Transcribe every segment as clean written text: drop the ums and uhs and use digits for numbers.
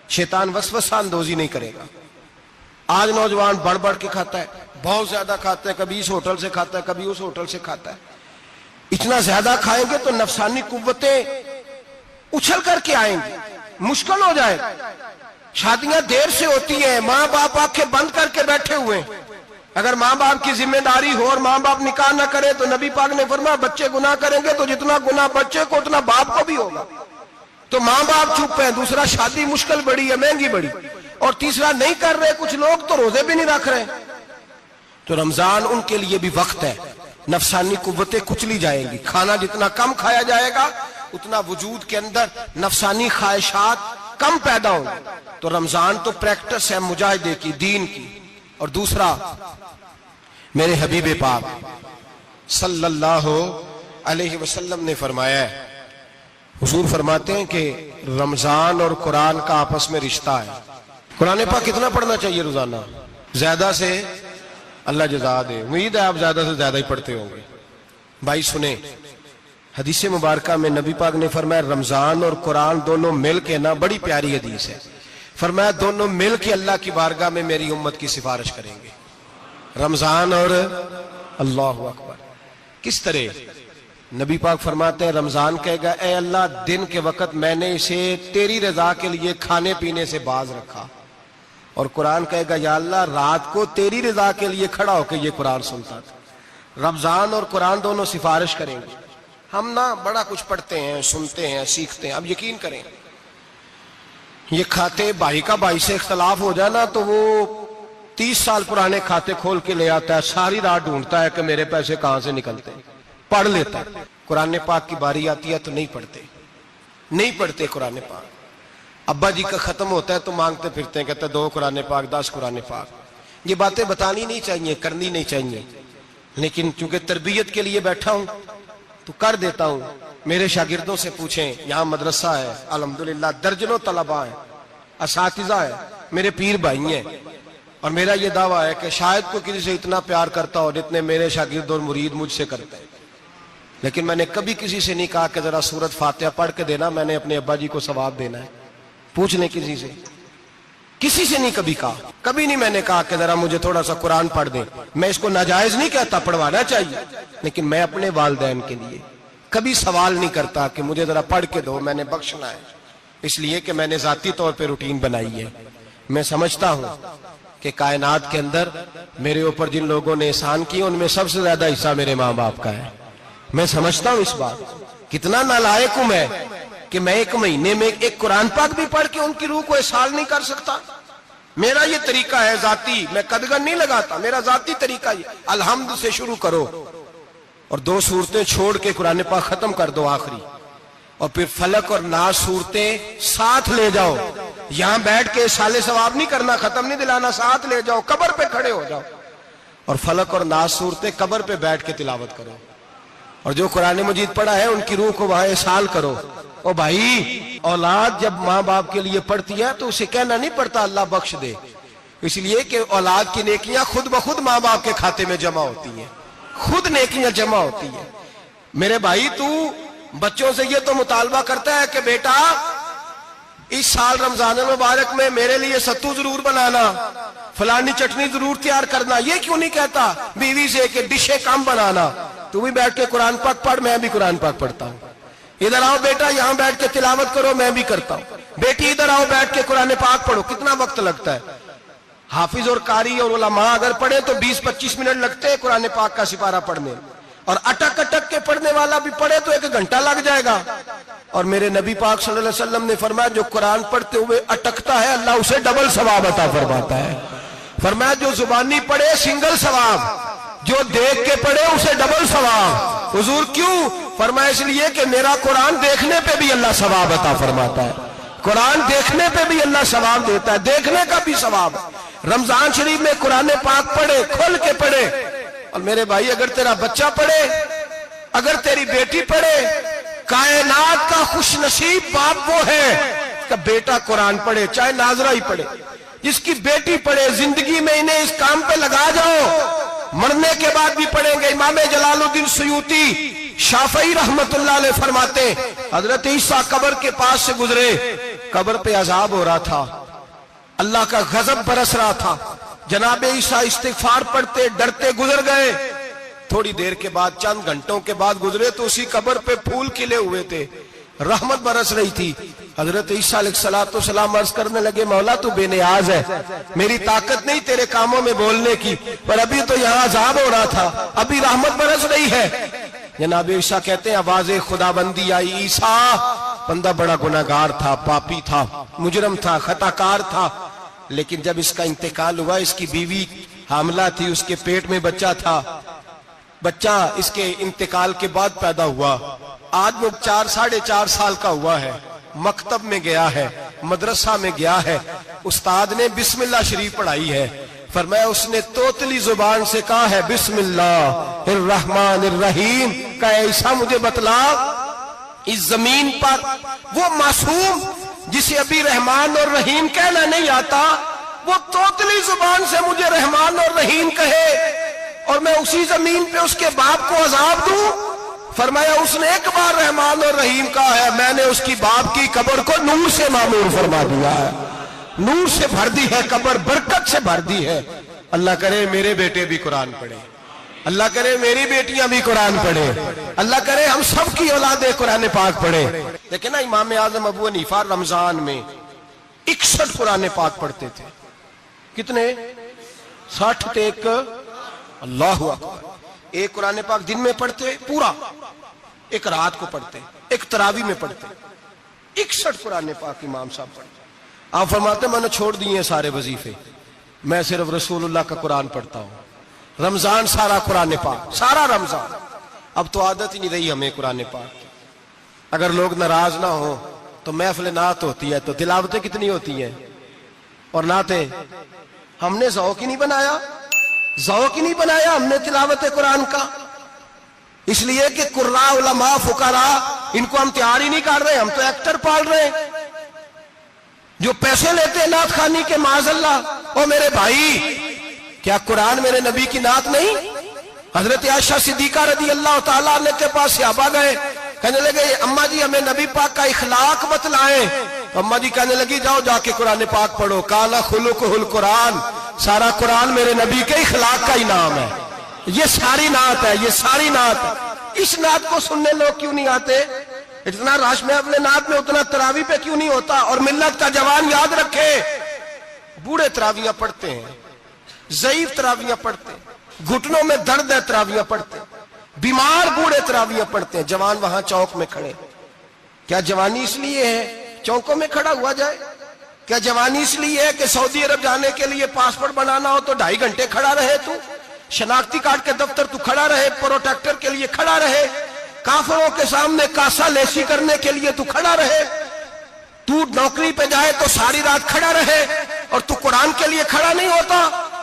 شیطان وسوسہ اندوزی نہیں کرے گا۔ آج نوجوان بڑھ بڑھ کے کھاتا ہے، بہت زیادہ کھاتا ہے، کبھی اس ہوٹل سے کھاتا ہے، کبھی اس ہوٹل سے کھاتا ہے۔ اتنا زیادہ کھائیں گے تو نفسانی قوتیں اچھل کر کے آئیں گی، مشکل ہو جائے۔ شادیاں دیر سے ہوتی ہیں، ماں باپ آنکھیں بند کر کے بیٹھے ہوئے ہیں۔ اگر ماں باپ کی ذمہ داری ہو اور ماں باپ نکاح نہ کرے تو نبی پاک نے فرمایا بچے گناہ کریں گے تو جتنا گناہ بچے کو اتنا باپ کو بھی ہوگا۔ تو ماں باپ چپ ہیں، دوسرا شادی مشکل بڑی ہے، مہنگی بڑی، اور تیسرا نہیں کر رہے کچھ لوگ تو روزے بھی نہیں رکھ رہے۔ تو رمضان ان کے لیے بھی وقت ہے، نفسانی قوتیں کچلی جائیں گی۔ کھانا جتنا کم کھایا جائے گا اتنا وجود کے اندر نفسانی خواہشات کم پیدا ہوں گی۔ تو رمضان تو پریکٹس ہے مجاہدے کی، دین کی۔ اور دوسرا، میرے حبیب پاک صلی اللہ علیہ وسلم نے فرمایا ہے، حضور فرماتے ہیں کہ رمضان اور قرآن کا آپس میں رشتہ ہے۔ قرآن پاک کتنا پڑھنا چاہیے روزانہ؟ زیادہ سے اللہ جزا دے، امید ہے آپ زیادہ سے زیادہ ہی پڑھتے ہوں گے۔ بھائی سنیں، حدیث مبارکہ میں نبی پاک نے فرمایا رمضان اور قرآن دونوں مل کے نا، بڑی پیاری حدیث ہے، فرمایا دونوں مل کے اللہ کی بارگاہ میں میری امت کی سفارش کریں گے۔ رمضان اور اللہ اکبر، کس طرح؟ نبی پاک فرماتے ہیں رمضان کہے گا اے اللہ دن کے وقت میں نے اسے تیری رضا کے لیے کھانے پینے سے باز رکھا، اور قرآن کہے گا یا اللہ رات کو تیری رضا کے لیے کھڑا ہو کے یہ قرآن سنتا تھا۔ رمضان اور قرآن دونوں سفارش کریں گے۔ ہم نا بڑا کچھ پڑھتے ہیں، سنتے ہیں، سیکھتے ہیں، اب یقین کریں یہ کھاتے بھائی کا بھائی سے اختلاف ہو جائے نا تو وہ 30 سال پرانے کھاتے کھول کے لے آتا ہے، ساری رات ڈھونڈتا ہے کہ میرے پیسے کہاں سے نکلتے ہیں، پڑھ لیتا ہے۔ قرآن پاک کی باری آتی ہے تو نہیں پڑھتے قرآن پاک۔ ابا جی کا ختم ہوتا ہے تو مانگتے پھرتے ہیں، کہتے ہیں 2 قرآن پاک، 10 قرآن پاک۔ یہ باتیں بتانی نہیں چاہیے، کرنی نہیں چاہیے، لیکن چونکہ تربیت کے لیے بیٹھا ہوں تو کر دیتا ہوں۔ میرے شاگردوں سے پوچھیں، یہاں مدرسہ ہے الحمدللہ، درجنوں طلباء ہیں، اساتذہ ہیں، میرے پیر بھائی ہیں، اور میرا یہ دعویٰ ہے کہ شاید کوئی کسی سے اتنا پیار کرتا ہو جتنے میرے شاگرد اور مرید مجھ سے کرتے ہیں، لیکن میں نے کبھی کسی سے نہیں کہا کہ ذرا سورۃ فاتحہ پڑھ کے دینا، میں نے اپنے ابا جی کو ثواب دینا ہے۔ پوچھ لیں کسی سے نہیں کبھی کہا، کبھی نہیں میں نے کہا کہ ذرا مجھے تھوڑا سا قرآن پڑھ دیں۔ میں اس کو ناجائز نہیں کہتا، پڑھوانا چاہیے، لیکن میں اپنے والدین کے لیے کبھی سوال نہیں کرتا کہ مجھے ذرا پڑھ کے دو، میں نے بخشنا ہے، اس لیے کہ میں نے ذاتی طور پہ روٹین بنائی ہے۔ میں سمجھتا ہوں کہ کائنات کے اندر میرے اوپر جن لوگوں نے احسان کیے ان میں سب سے زیادہ حصہ میرے ماں باپ کا ہے۔ میں سمجھتا ہوں اس بات، کتنا نالائق ہوں میں کہ میں 1 مہینے میں ایک قرآن پاک بھی پڑھ کے ان کی روح کو احسال نہیں کر سکتا۔ میرا یہ طریقہ ہے ذاتی، میں قدغن نہیں لگاتا، میرا ذاتی طریقہ یہ، الحمد سے شروع کرو اور 2 سورتیں چھوڑ کے قرآن پاک ختم کر دو آخری، اور پھر فلق اور ناس صورتیں ساتھ لے جاؤ۔ یہاں بیٹھ کے سالے ثواب نہیں کرنا، ختم نہیں دلانا، ساتھ لے جاؤ، قبر پہ کھڑے ہو جاؤ اور فلق اور ناس صورتیں قبر پہ بیٹھ کے تلاوت کرو، اور جو قرآن مجید پڑھا ہے ان کی روح کو وہاں احسال کرو۔ او بھائی، اولاد جب ماں باپ کے لیے پڑھتی ہے تو اسے کہنا نہیں پڑتا اللہ بخش دے، اس لیے کہ اولاد کی نیکیاں خود بخود ماں باپ کے کھاتے میں جمع ہوتی ہیں، خود نیکیاں جمع ہوتی ہیں۔ میرے بھائی تو بچوں سے یہ تو مطالبہ کرتا ہے کہ بیٹا اس سال رمضان المبارک میں میرے لیے ستو ضرور بنانا، فلانی چٹنی ضرور تیار کرنا، یہ کیوں نہیں کہتا بیوی سے کہ ڈشیں کم بنانا؟ تو بھی بیٹھ کے قرآن پاک پڑھ، میں بھی قرآن پاک پڑھتا ہوں۔ ادھر آؤ بیٹا، یہاں بیٹھ کے تلاوت کرو، میں بھی کرتا ہوں۔ بیٹی ادھر آؤ، بیٹھ کے قرآن پاک پڑھو۔ کتنا وقت لگتا ہے؟ حافظ اور قاری اور علماء اگر پڑھے تو 20-25 منٹ لگتے ہیں قرآن پاک کا سپارہ پڑھنے، اور اٹک اٹک کے پڑھنے والا بھی پڑھے تو 1 گھنٹہ لگ جائے گا۔ اور میرے نبی پاک صلی اللہ علیہ وسلم نے فرمایا جو قرآن پڑھتے ہوئے اٹکتا ہے اللہ اسے ڈبل ثواب عطا فرماتا ہے۔ فرمایا جو زبانی پڑھے سنگل ثواب، جو دیکھ کے پڑھے اسے ڈبل ثواب۔ حضور کیوں؟ فرمایا اس لیے کہ میرا قرآن دیکھنے پہ بھی اللہ ثواب عطا فرماتا ہے، قرآن دیکھنے پہ بھی اللہ ثواب دیتا ہے، دیکھنے کا بھی ثواب۔ رمضان شریف میں قرآن پاک پڑھے، کھول کے پڑھے۔ اور میرے بھائی اگر تیرا بچہ پڑھے، اگر تیری بیٹی پڑھے، کائنات کا خوش نصیب باپ وہ ہے کہ بیٹا قرآن پڑھے، چاہے ناظرہ ہی پڑھے، جس کی بیٹی پڑھے۔ زندگی میں انہیں اس کام پہ لگا جاؤ، مرنے کے بعد بھی پڑھیں گے۔ امام جلال الدین سیوطی شافعی رحمت اللہ علیہ فرماتے، حضرت عیسیٰ قبر کے پاس سے گزرے قبر پہ عذاب ہو رہا تھا، اللہ کا غضب برس رہا تھا، جناب عیسیٰ استغفار پڑھتے ڈرتے گزر گئے، تھوڑی دیر کے بعد چند گھنٹوں کے بعد گزرے تو اسی قبر پہ پھول کھلے ہوئے تھے، رحمت برس رہی تھی۔ حضرت عیسیٰ علیہ السلام عرض کرنے لگے مولا تو بے نیاز ہے، میری طاقت نہیں تیرے کاموں میں بولنے کی، پر ابھی تو یہاں عذاب ہو رہا تھا، ابھی رحمت برس رہی ہے۔ جناب عیسیٰ کہتے ہیں آواز خدا بندی آئی، عیسیٰ بندہ بڑا گناہگار تھا، پاپی تھا، مجرم تھا، خطا کار تھا، لیکن جب اس کا انتقال ہوا اس کی بیوی حاملہ تھی، اس کے پیٹ میں بچہ تھا، بچہ اس کے انتقال کے بعد پیدا ہوا، آج وہ 4.5 سال کا ہوا ہے، مکتب میں گیا ہے، مدرسہ میں گیا ہے، استاد نے بسم اللہ شریف پڑھائی ہے، فرمایا اس نے توتلی زبان سے کہا ہے بسم اللہ الرحمن الرحیم، کہا عیسیٰ مجھے بتلا اس زمین پر وہ معصوم جسے ابھی رحمان اور رحیم کہنا نہیں آتا، وہ توتلی زبان سے مجھے رحمان اور رحیم کہے اور میں اسی زمین پہ اس کے باپ کو عذاب دوں؟ فرمایا اس نے ایک بار رحمان اور رحیم کہا ہے، میں نے اس کی باپ کی قبر کو نور سے معمور فرما دیا ہے، نور سے بھر دی ہے قبر، برکت سے بھر دی ہے۔ اللہ کرے میرے بیٹے بھی قرآن پڑھے، اللہ کرے میری بیٹیاں بھی قرآن پڑھے، اللہ کرے ہم سب کی اولادیں قرآن پاک پڑھے۔ لیکن نا امام اعظم ابو حنیفہ رمضان میں 61 قرآن پاک پڑھتے تھے، کتنے؟ 60 تے ایک، اللہ اکبر، ایک قرآن پاک دن میں پڑھتے پورا، ایک رات کو پڑھتے، ایک تراویح میں پڑھتے، 61 قرآن پاک امام صاحب پڑھتے۔ آپ فرماتے میں نے چھوڑ دیے سارے وظیفے، میں صرف رسول اللہ کا قرآن پڑھتا ہوں، رمضان سارا قرآن پاک، سارا رمضان۔ اب تو عادت ہی نہیں رہی ہمیں قرآن پاک کی، اگر لوگ ناراض نہ ہو تو محفل نعت ہوتی ہے تو تلاوتیں کتنی ہوتی ہیں، اور نعتیں ہم نے ذوق ہی نہیں بنایا، ذوق ہی نہیں بنایا ہم نے تلاوت قرآن کا، اس لیے کہ قراء علماء فقراء ان کو ہم تیار ہی نہیں کر رہے، ہم تو ایکٹر پال رہے ہیں جو پیسے لیتے ہیں نعت خوانی کے، معاذ اللہ۔ او میرے بھائی، کیا قرآن میرے نبی کی نعت نہیں؟ حضرت عائشہ صدیقہ رضی اللہ تعالیٰ عنہ کے پاس صحابہ گئے، کہنے لگے اماں جی ہمیں نبی پاک کا اخلاق بتلائیں، اماں جی کہنے لگی جاؤ جا کے قرآن پاک پڑھو، کان خلقہ القرآن، سارا قرآن میرے نبی کے اخلاق کا انعام ہے، یہ ساری نعت ہے، یہ ساری نعت ہے۔ اس نعت کو سننے لوگ کیوں نہیں آتے؟ اتنا رش میں اپنے نعت میں اتنا تراویح پہ کیوں نہیں ہوتا؟ اور ملت کا جوان یاد رکھے، بوڑھے تراویحاں پڑھتے ہیں، ضعیف تراویحاں پڑھتے ہیں، گھٹنوں میں درد ہے تراویحاں پڑھتے ہیں، بیمار بوڑھے تراویحاں پڑھتے ہیں، جوان وہاں چوک میں کھڑے۔ کیا جوانی اس لیے ہے چوکوں میں کھڑا ہوا جائے؟ کیا جوانی اس لیے ہے کہ سعودی عرب جانے کے لیے پاسپورٹ بنانا ہو تو 2.5 گھنٹے کھڑا رہے تو؟ شناختی کارڈ کے دفتر تو کھڑا رہے، پروٹیکٹر کے لیے کھڑا رہے، کافروں کے سامنے کاسا لیسی کرنے کے لیے تو کھڑا رہے، تو نوکری پہ جائے تو ساری رات کھڑا رہے، اور تو قرآن کے لیے کھڑا نہیں ہوتا؟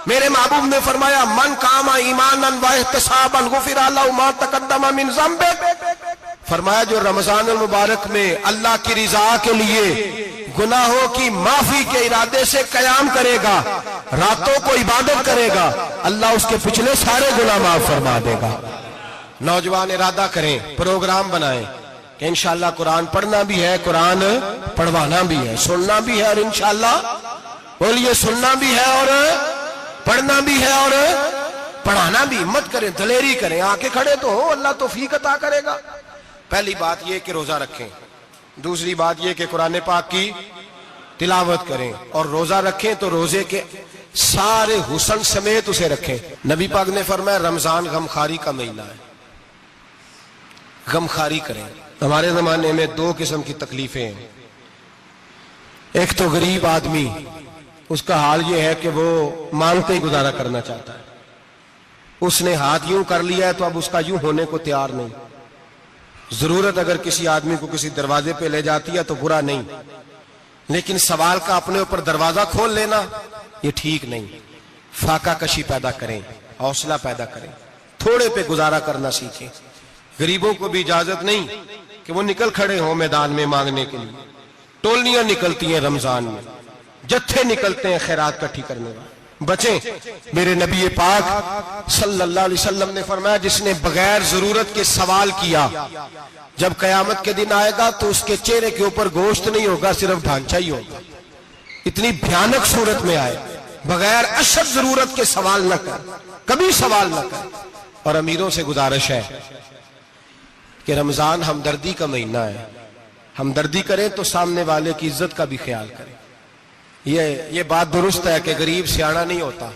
میرے محبوب نے فرمایا من قام ایمانا واحتسابا غفر له ما تقدم من ذنبه، فرمایا جو رمضان المبارک میں اللہ کی رضا کے لیے گناہوں کی معافی کے ارادے سے قیام کرے گا، راتوں کو عبادت کرے گا، اللہ اس کے پچھلے سارے گناہ معاف فرما دے گا۔ نوجوان ارادہ کریں، پروگرام بنائیں کہ انشاءاللہ قرآن پڑھنا بھی ہے، قرآن پڑھوانا بھی ہے، سننا بھی ہے، اور انشاءاللہ بولیے سننا بھی ہے اور پڑھنا بھی ہے اور پڑھانا بھی۔ ہمت کریں، دلیری کریں، آکے کھڑے تو ہو، اللہ توفیق عطا کرے گا۔ پہلی بات یہ کہ روزہ رکھیں، دوسری بات یہ کہ قرآن پاک کی تلاوت کریں، اور روزہ رکھیں تو روزے کے سارے حسن سمیت اسے رکھیں۔ نبی پاک نے فرمایا رمضان غمخواری کا مہینہ ہے، غمخواری کریں۔ ہمارے زمانے میں 2 قسم کی تکلیفیں ہیں، ایک تو غریب آدمی، اس کا حال یہ ہے کہ وہ مانگتے ہی گزارا کرنا چاہتا ہے، اس نے ہاتھ یوں کر لیا ہے تو اب اس کا یوں ہونے کو تیار نہیں۔ ضرورت اگر کسی آدمی کو کسی دروازے پہ لے جاتی ہے تو برا نہیں، لیکن سوال کا اپنے اوپر دروازہ کھول لینا یہ ٹھیک نہیں۔ فاقہ کشی پیدا کریں، حوصلہ پیدا کریں، تھوڑے پہ گزارا کرنا سیکھیں۔ غریبوں کو بھی اجازت نہیں کہ وہ نکل کھڑے ہوں میدان میں مانگنے کے لیے، ٹولیاں نکلتی ہیں رمضان میں، جتھے نکلتے ہیں خیرات کٹھی کرنے والے، بچیں. میرے نبی پاک صلی اللہ علیہ وسلم نے فرمایا جس نے بغیر ضرورت کے سوال کیا جب قیامت کے دن آئے گا تو اس کے چہرے کے اوپر گوشت نہیں ہوگا، صرف ڈھانچہ ہی ہوگا. اتنی بھیانک صورت میں آئے. بغیر اشد ضرورت کے سوال نہ کر، کبھی سوال نہ کر. اور امیروں سے گزارش ہے کہ رمضان ہمدردی کا مہینہ ہے. ہمدردی کریں تو سامنے والے کی عزت کا بھی خیال کریں. یہ بات درست ہے کہ غریب سیاڑا نہیں ہوتا،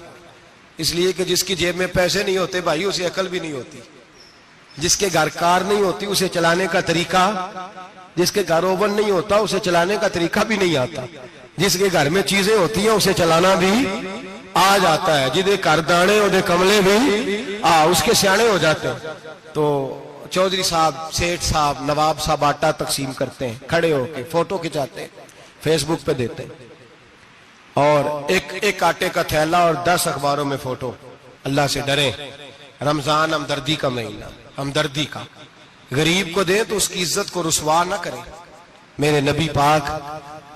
اس لیے کہ جس کی جیب میں پیسے نہیں ہوتے بھائی اسے عقل بھی نہیں ہوتی. جس کے گھر کار نہیں ہوتی اسے چلانے کا طریقہ، جس کے گھر اوون نہیں ہوتا اسے چلانے کا طریقہ بھی نہیں آتا. جس کے گھر میں چیزیں ہوتی ہیں اسے چلانا بھی آ جاتا ہے. جدے کر دانے اودے کملے بھی اس کے سیانے ہو جاتے ہیں. تو چودھری صاحب، سیٹھ صاحب، نواب صاحب آٹا تقسیم کرتے ہیں، کھڑے ہو کے فوٹو کھچاتے ہیں، فیس بک پہ دیتے ہیں، اور ایک آٹے کا تھیلا اور 10 اخباروں میں فوٹو. اللہ سے ڈریں. رمضان ہمدردی کا مہینہ، ہمدردی کا. غریب کو دیں تو اس کی عزت کو رسوا نہ کریں. میرے نبی پاک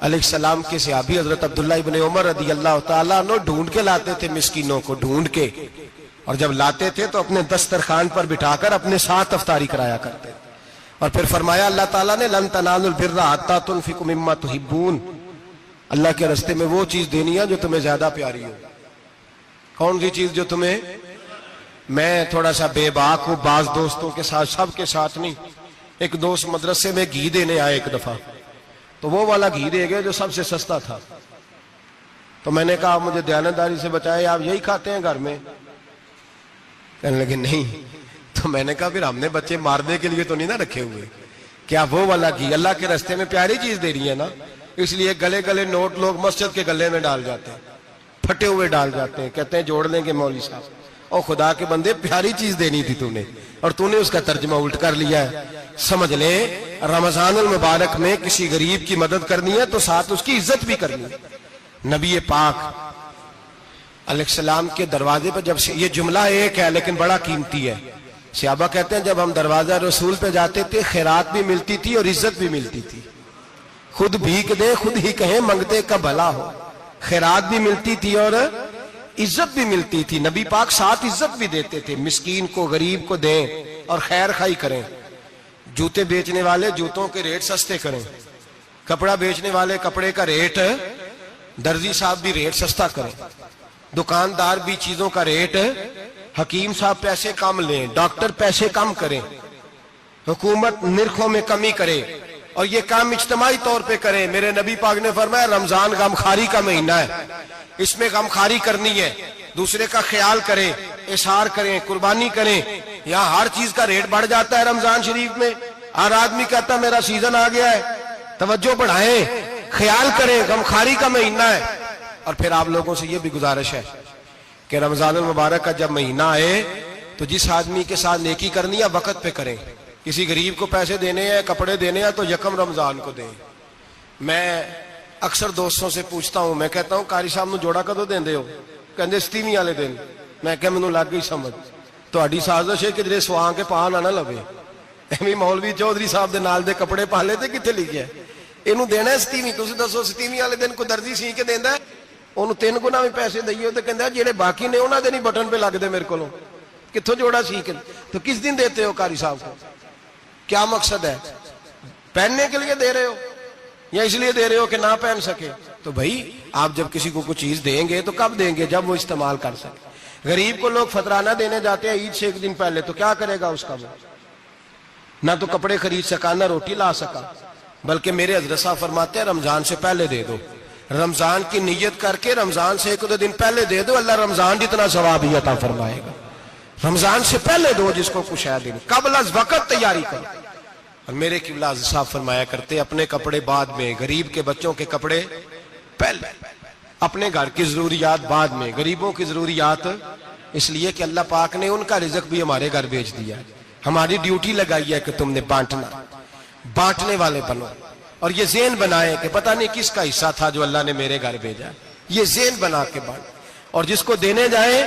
علیہ السلام کے صحابی حضرت عبداللہ ابن عمر رضی اللہ تعالیٰ عنہ ڈھونڈ کے لاتے تھے مسکینوں کو، ڈھونڈ کے، اور جب لاتے تھے تو اپنے دسترخوان پر بٹھا کر اپنے ساتھ افطاری کرایا کرتے تھے. اور پھر فرمایا اللہ تعالیٰ نے لن تنالوا البر حتی تنفقوا مما تحبون. اللہ کے راستے میں وہ چیز دینی ہے جو تمہیں زیادہ پیاری ہو. کون سی چیز جو تمہیں؟ میں تھوڑا سا بے باک ہوں، بعض دوستوں کے ساتھ، سب کے ساتھ نہیں. ایک دوست مدرسے میں گھی دینے آئے ایک دفعہ، تو وہ والا گھی دے گئے جو سب سے سستا تھا. تو میں نے کہا مجھے دیانتداری سے بچائے، آپ یہی کھاتے ہیں گھر میں؟ کہنے لگے نہیں. تو میں نے کہا پھر ہم نے بچے مارنے کے لیے تو نہیں نہ رکھے ہوئے، کیا وہ والا گھی اللہ کے راستے میں پیاری چیز دے رہی ہے نا. اس لیے گلے گلے نوٹ لوگ مسجد کے گلے میں ڈال جاتے ہیں، پھٹے ہوئے ڈال جاتے ہیں، کہتے ہیں جوڑ لیں گے مولوی صاحب. اور خدا کے بندے پیاری چیز دینی تھی تو نے، اور تو نے اس کا ترجمہ الٹ کر لیا ہے. سمجھ لیں رمضان المبارک میں کسی غریب کی مدد کرنی ہے تو ساتھ اس کی عزت بھی کرنی ہے. نبی پاک علیہ السلام کے دروازے پر جب یہ جملہ ایک ہے لیکن بڑا قیمتی ہے. صحابہ کہتے ہیں جب ہم دروازہ رسول پہ جاتے تھے خیرات بھی ملتی تھی اور عزت بھی ملتی تھی. خود بھیک دے خود ہی کہیں منگتے کا بھلا ہو. خیرات بھی ملتی تھی اور عزت بھی ملتی تھی. نبی پاک ساتھ عزت بھی دیتے تھے. مسکین کو، غریب کو دیں اور خیر خائی کریں. جوتے بیچنے والے جوتوں کے ریٹ سستے کریں، کپڑا بیچنے والے کپڑے کا ریٹ، درزی صاحب بھی ریٹ سستا کریں، دکاندار بھی چیزوں کا ریٹ، حکیم صاحب پیسے کم لیں، ڈاکٹر پیسے کم کریں، حکومت نرخوں میں کمی کرے، اور یہ کام اجتماعی طور پہ کریں. میرے نبی پاک نے فرمایا رمضان غمخواری کا مہینہ ہے، اس میں غمخواری کرنی ہے، دوسرے کا خیال کریں، اظہار کریں، قربانی کریں. یہاں ہر چیز کا ریٹ بڑھ جاتا ہے رمضان شریف میں. ہر آدمی کہتا ہے میرا سیزن آ گیا ہے. توجہ بڑھائیں، خیال کریں، غمخواری کا مہینہ ہے. اور پھر آپ لوگوں سے یہ بھی گزارش ہے کہ رمضان المبارک کا جب مہینہ آئے تو جس آدمی کے ساتھ نیکی کرنی ہے وقت پہ کریں. کسی غریب کو پیسے دینے ہیں، کپڑے دینے ہیں تو یکم رمضان کو دیں. میں اکثر دوستوں سے پوچھتا ہوں، میں کہتا ہوں قاری صاحب نو جوڑا کدو دیندے ہو؟ کہندے 27 والے دن. میں کہ مینوں لگ گئی سمجھ، تہاڈی سازش ہے کہ جڑے سواں کے پا نہ لوے. ایویں مولوی چودھری صاحب دے نال دے کپڑے پا لے تے کتے لکھیا ہے اینوں دینا ہے 27. تسی دسو 27 والے دن کو درزی سی کے دیندا ہے؟ اونوں 3 گنا بھی پیسے دئیے تے کہندا جڑے باقی نے انہاں دے نہیں بٹن پہ لگ دے میرے کولوں. کتھوں جوڑا سی کے؟ تو کس دن دیتے ہو قاری صاحب کو؟ کیا مقصد ہے؟ پہننے کے لیے دے رہے ہو یا اس لیے دے رہے ہو کہ نہ پہن سکے؟ تو بھائی آپ جب کسی کو کچھ چیز دیں گے تو کب دیں گے؟ جب وہ استعمال کر سکے. غریب کو لوگ فطرانہ دینے جاتے ہیں عید سے ایک دن پہلے، تو کیا کرے گا اس کا؟ وہ نہ تو کپڑے خرید سکا نہ روٹی لا سکا. بلکہ میرے حضرت صاحب فرماتے ہیں رمضان سے پہلے دے دو. رمضان کی نیت کر کے رمضان سے 1-2 دن پہلے دے دو، اللہ رمضان جتنا ثواب ہی عطا فرمائے گا. رمضان سے پہلے دو جس کو کچھ ہے دن، قبل از وقت تیاری کرو. اور میرے قبلہ حضرت صاحب فرمایا کرتے اپنے کپڑے بعد میں، غریب کے بچوں کے کپڑے پہلے، اپنے گھر کی ضروریات بعد میں، غریبوں کی ضروریات. اس لیے کہ اللہ پاک نے ان کا رزق بھی ہمارے گھر بھیج دیا. ہماری ڈیوٹی لگائی ہے کہ تم نے بانٹنا، بانٹنے والے بنو. اور یہ ذہن بنائے کہ پتہ نہیں کس کا حصہ تھا جو اللہ نے میرے گھر بھیجا. یہ ذہن بنا کے بانٹ. اور جس کو دینے جائیں،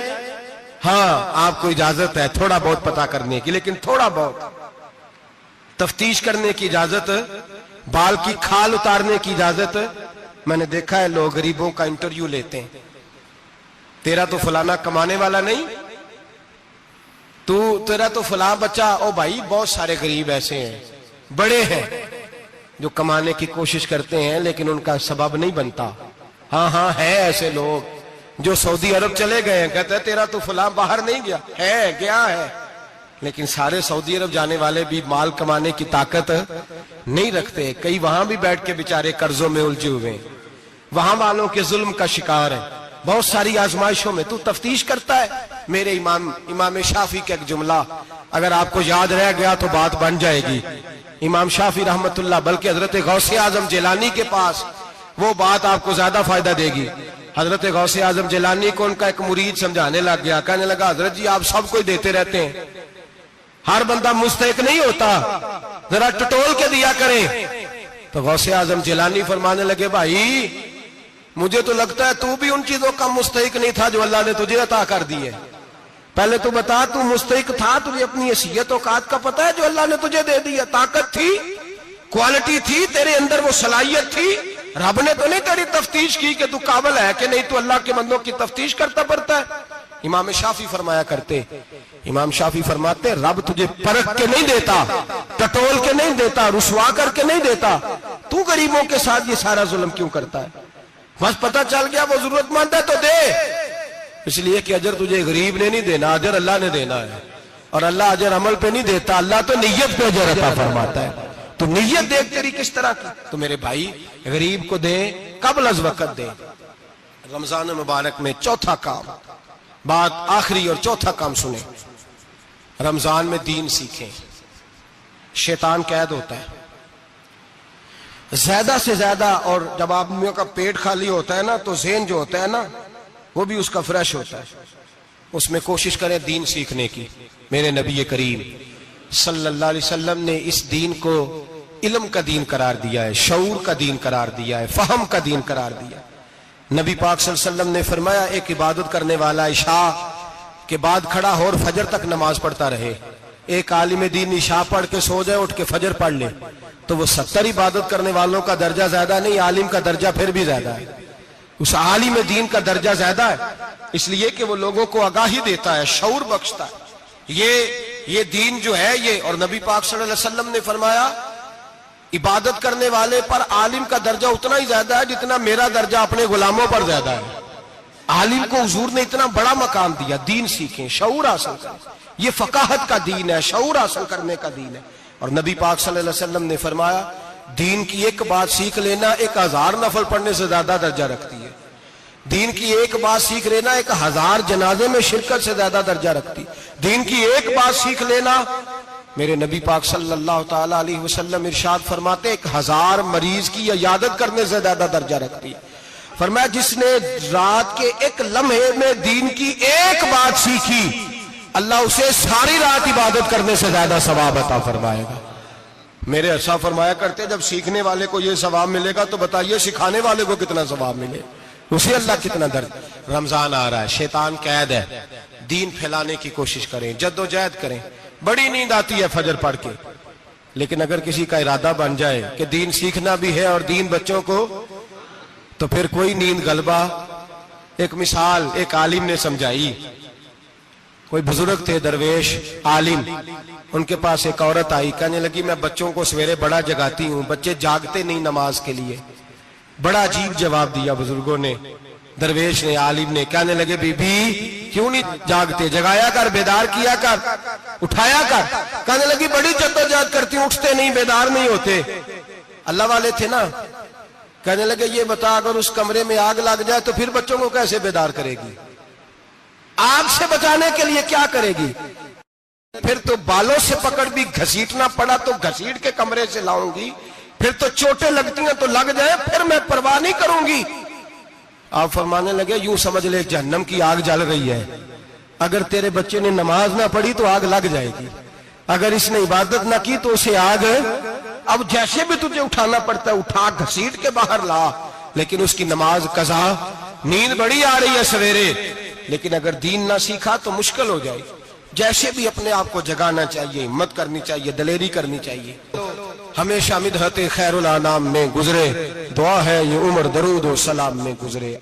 ہاں آپ کو اجازت ہے تھوڑا بہت پتہ کرنے کی، لیکن تھوڑا بہت تفتیش کرنے کی اجازت، بال کی کھال اتارنے کی اجازت. میں نے دیکھا ہے لوگ غریبوں کا انٹرویو لیتے ہیں، تیرا تو فلانا کمانے والا نہیں، تیرا تو فلاں بچہ، او بھائی بہت سارے غریب ایسے ہیں، بڑے ہیں جو کمانے کی کوشش کرتے ہیں لیکن ان کا سبب نہیں بنتا۔ ہاں ہے ایسے لوگ جو سعودی عرب چلے گئے ہیں، کہتے ہیں تیرا تو فلاں باہر نہیں گیا ہے، لیکن سارے سعودی عرب جانے والے بھی مال کمانے کی طاقت نہیں رکھتے، کئی وہاں بھی بیٹھ کے بیچارے قرضوں میں الجھے ہوئے ہیں، وہاں والوں کے ظلم کا شکار ہے، بہت ساری آزمائشوں میں تو تفتیش کرتا ہے۔ میرے امام شافعی کا ایک جملہ اگر آپ کو یاد رہ گیا تو بات بن جائے گی۔ امام شافعی رحمت اللہ، بلکہ حضرت غوث اعظم جیلانی کے پاس وہ بات آپ کو زیادہ فائدہ دے گی۔ حضرت غوث اعظم جیلانی کو ان کا ایک مرید سمجھانے لگ گیا، کہنے لگا حضرت جی آپ سب کو دیتے رہتے ہیں، ہر بندہ مستحق نہیں ہوتا، ذرا ٹٹول کے دیا کریں۔ تو غوث اعظم جیلانی فرمانے لگے بھائی مجھے تو لگتا ہے تو بھی ان چیزوں کا مستحق نہیں تھا جو اللہ نے تجھے عطا کر دی ہے، پہلے تو بتا تو مستحق تھا، تجھے اپنی حیثیت اوقات کا پتہ ہے جو اللہ نے تجھے دے دی ہے، طاقت تھی، کوالٹی تھی، تیرے اندر وہ صلاحیت تھی، رب نے تو نہیں تیری تفتیش کی کہ تو قابل ہے کہ نہیں، تو اللہ کے بندوں کی تفتیش کرتا پڑتا ہے۔ امام شافعی فرمایا کرتے، امام شافعی فرماتے رب تجھے پرکھ کے نہیں دیتا، ٹٹول کے نہیں دیتا، رسوا کر کے نہیں دیتا، تو غریبوں کے ساتھ یہ سارا ظلم کیوں کرتا ہے؟ بس پتہ چل گیا وہ ضرورت مند ہے تو دے، اس لیے کہ اجر تجھے غریب نے نہیں دینا، اجر اللہ نے دینا ہے، اور اللہ اجر عمل پہ نہیں دیتا، اللہ تو نیت پہ اجر عطا فرماتا ہے۔ تو نیت دیکھ تیری کس طرح کی، تو میرے بھائی غریب کو دے، قبل از وقت دے۔ رمضان مبارک میں چوتھا کام، بات آخری اور چوتھا کام سنیں، رمضان میں دین سیکھیں۔ شیطان قید ہوتا ہے زیادہ سے زیادہ، اور جب آدمیوں کا پیٹ خالی ہوتا ہے نا تو ذہن جو ہوتا ہے نا وہ بھی اس کا فریش ہوتا ہے، اس میں کوشش کریں دین سیکھنے کی۔ میرے نبی کریم صلی اللہ علیہ وسلم نے اس دین کو علم کا دین قرار دیا ہے، شعور کا دین قرار دیا ہے، فہم کا دین قرار دیا ہے۔ نبی پاک صلی اللہ علیہ وسلم نے فرمایا ایک عبادت کرنے والا عشاء کے بعد کھڑا ہو اور فجر تک نماز پڑھتا رہے، ایک عالم دین عشاء پڑھ کے سو جائے، اٹھ کے فجر پڑھ لے، تو وہ 70 عبادت کرنے والوں کا درجہ زیادہ نہیں، عالم کا درجہ پھر بھی زیادہ ہے، اس عالم دین کا درجہ زیادہ ہے، اس لیے کہ وہ لوگوں کو آگاہی دیتا ہے، شعور بخشتا ہے۔ یہ دین جو ہے یہ، اور نبی پاک صلی اللہ علیہ وسلم نے فرمایا عبادت کرنے والے پر عالم کا درجہ اتنا ہی زیادہ ہے جتنا میرا درجہ اپنے غلاموں پر زیادہ ہے۔ عالم کو حضور نے اتنا بڑا مقام دیا، دین سیکھیں، شعور حاصل کریں، یہ فقاہت کا دین ہے، شعور حاصل کرنے کا دین ہے۔ اور نبی پاک صلی اللہ علیہ وسلم نے فرمایا دین کی ایک بات سیکھ لینا 1000 نفل پڑھنے سے زیادہ درجہ رکھتی ہے، دین کی ایک بات سیکھ لینا 1000 جنازے میں شرکت سے زیادہ درجہ رکھتی، دین کی ایک بات سیکھ لینا، میرے نبی پاک صلی اللہ تعالی علیہ وسلم ارشاد فرماتے 1000 مریض کی عیادت کرنے سے زیادہ درجہ رکھتی۔ فرمایا جس نے رات کے ایک لمحے میں دین کی ایک بات سیکھی، اللہ اسے ساری رات عبادت کرنے سے زیادہ ثواب عطا فرمائے گا۔ میرے ایسا فرمایا کرتے جب سیکھنے والے کو یہ ثواب ملے گا تو بتائیے سکھانے والے کو کتنا ثواب ملے، اسے اللہ کتنا درد۔ رمضان آ رہا ہے، شیطان قید ہے، دین پھیلانے کی کوشش کریں، جد و جہد کریں۔ بڑی نیند آتی ہے فجر پڑھ کے، لیکن اگر کسی کا ارادہ بن جائے کہ دین سیکھنا بھی ہے اور دین بچوں کو، تو پھر کوئی نیند غلبہ۔ ایک مثال ایک عالم نے سمجھائی، کوئی بزرگ تھے درویش عالم، ان کے پاس ایک عورت آئی، کہنے لگی میں بچوں کو سویرے بڑا جگاتی ہوں، بچے جاگتے نہیں نماز کے لیے۔ بڑا عجیب جواب دیا بزرگوں نے، درویش نے، عالم نے، کہنے لگے بی بی کیوں نہیں جاگتے، جگایا کر، بیدار کیا کر، اٹھایا کر۔ کہنے لگی بڑی جدوجہد کرتی ہوں، اٹھتے نہیں، بیدار نہیں ہوتے۔ اللہ والے تھے نا۔ کہنے لگے یہ بتا اگر اس کمرے میں آگ لگ جائے تو پھر بچوں کو کیسے بیدار کرے گی، آگ سے بچانے کے لیے کیا کرے گی؟ پھر تو بالوں سے پکڑ بھی گھسیٹنا پڑا تو گھسیٹ کے کمرے سے لاؤں گی، پھر تو چوٹیں لگتی ہیں تو لگ جائیں، پھر میں پرواہ نہیں کروں گی۔ آپ فرمانے لگے یوں سمجھ لے جہنم کی آگ جل رہی ہے، اگر تیرے بچے نے نماز نہ پڑھی تو آگ لگ جائے گی، اگر اس نے عبادت نہ کی تو اسے آگ، اب جیسے بھی تجھے اٹھانا پڑتا ہے اٹھا گھسیٹ کے باہر لا، لیکن اس کی نماز قضا۔ نیند بڑی آ رہی ہے سویرے، لیکن اگر دین نہ سیکھا تو مشکل ہو جائے۔ جیسے بھی اپنے آپ کو جگانا چاہیے، ہمت کرنی چاہیے، دلیری کرنی چاہیے۔ ہمیشہ مدحت خیر الانام میں گزرے، دعا ہے یہ عمر درود و سلام میں گزرے۔